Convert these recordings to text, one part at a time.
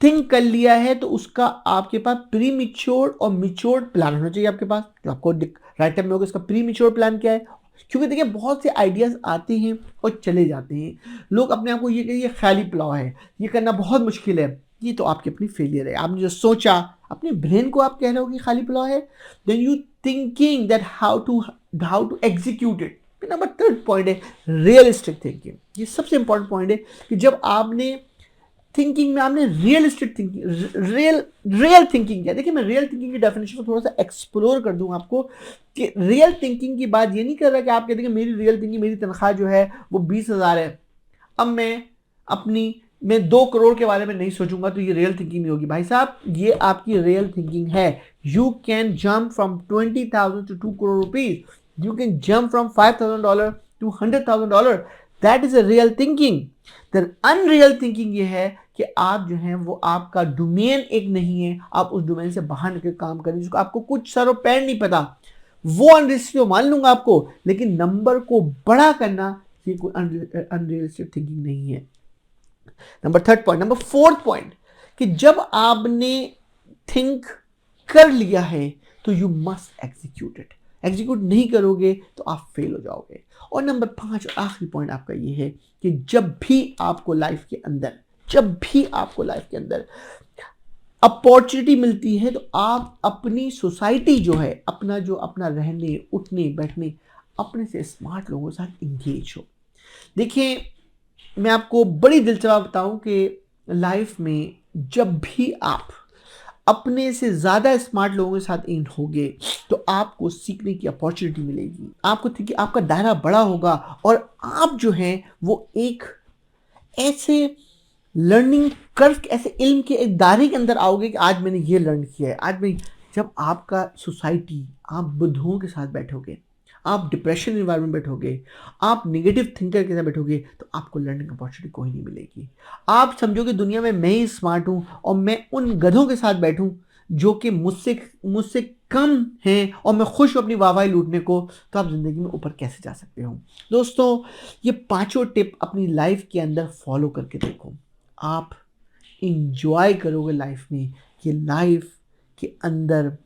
Think कर लिया है तो उसका आपके पास प्री मिच्योर्ड और मिच्योर्ड प्लान होना चाहिए आपके पास, जो आपको राइट टाइम में होगा। इसका प्री मिच्योर्ड प्लान क्या है? क्योंकि देखिए बहुत से आइडियाज आते हैं और चले जाते हैं। लोग अपने आप को ये कहिए ख्याली पुलाव है, ये करना बहुत मुश्किल है, ये तो आपकी अपनी फेलियर है। आपने जो सोचा, अपने ब्रेन को आप कह रहे हो कि खाली पुलाव है, then you thinking that how to execute it. Number third point है रियलिस्टिक थिंकिंग। ये सबसे इंपॉर्टेंट पॉइंट है कि जब आपने थिंकिंग में आपने रियलिस्टिक थिंकिंग, रियल थिंकिंग क्या? देखिए मैं रियल थिंकिंग की डेफिनेशन को थोड़ा सा एक्सप्लोर कर दूं आपको कि रियल थिंकिंग की बात ये नहीं कर रहा कि आप कहते हैं कि मेरी रियल थिंकिंग, मेरी तनख्वाह जो है वो 20,000 है, अब मैं 2 करोड़ के बारे में नहीं सोचूंगा तो ये रियल थिंकिंग नहीं होगी। भाई साहब ये आपकी रियल थिंकिंग है। You can jump from 20,000 to 2 crore rupees. You can jump from $5,000 to $100,000. That is a real thinking. The unreal thinking ये है कि आप जो हैं वो आपका डोमेन एक नहीं है, आप उस डोमेन से बाहर निकल काम करें जिसको आपको कुछ सर और पैर नहीं पता, वो अनरियलिस्टिक मान लूंगा आपको, लेकिन नंबर को बड़ा करना ये कोई अनरियलिस्टिक थिंकिंग नहीं है। Number third point. Number fourth point कि जब आपने थिंक कर लिया है तो you must execute it. Execute नहीं करोगे तो आप फेल हो जाओगे। और नंबर 5 और आखिरी पॉइंट आपका ये है कि जब भी आपको लाइफ के अंदर अपॉर्चुनिटी मिलती है तो आप अपनी सोसाइटी जो है, अपना रहने उठने बैठने, अपने से स्मार्ट लोगों के साथ इंगेज हो। देखिए मैं आपको बड़ी दिलचस्प बात बताऊं कि लाइफ में जब भी आप अपने से ज़्यादा स्मार्ट लोगों के साथ इन होगे तो आपको सीखने की अपॉर्चुनिटी मिलेगी, आपको आपका दायरा बड़ा होगा और आप जो हैं वो एक ऐसे लर्निंग कर्व, ऐसे इल्म के एक दायरे के अंदर आओगे कि आज मैंने ये लर्न किया है। जब आपका सोसाइटी, आप बुद्धुओं के साथ बैठोगे, आप डिप्रेशन इन्वायरमेंट बैठोगे, आप नेगेटिव थिंकर के साथ बैठोगे तो आपको लर्निंग अपॉर्चुनिटी कोई नहीं मिलेगी। आप समझोगे दुनिया में मैं ही स्मार्ट हूँ और मैं उन गधों के साथ बैठूं जो कि मुझसे कम हैं और मैं खुश हूँ अपनी वाहवाही लूटने को, तो आप ज़िंदगी में ऊपर कैसे जा सकते हो? दोस्तों ये 5 टिप अपनी लाइफ के अंदर फॉलो करके देखो, आप इंजॉय करोगे लाइफ में कि लाइफ के अंदर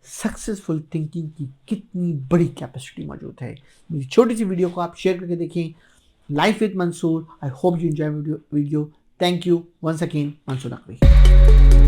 सक्सेसफुल थिंकिंग की कितनी बड़ी कैपेसिटी मौजूद है। मेरी छोटी सी वीडियो को आप शेयर करके देखें। Life with Mansoor, I hope you enjoy video. Thank you once again, Mansoor Naqvi.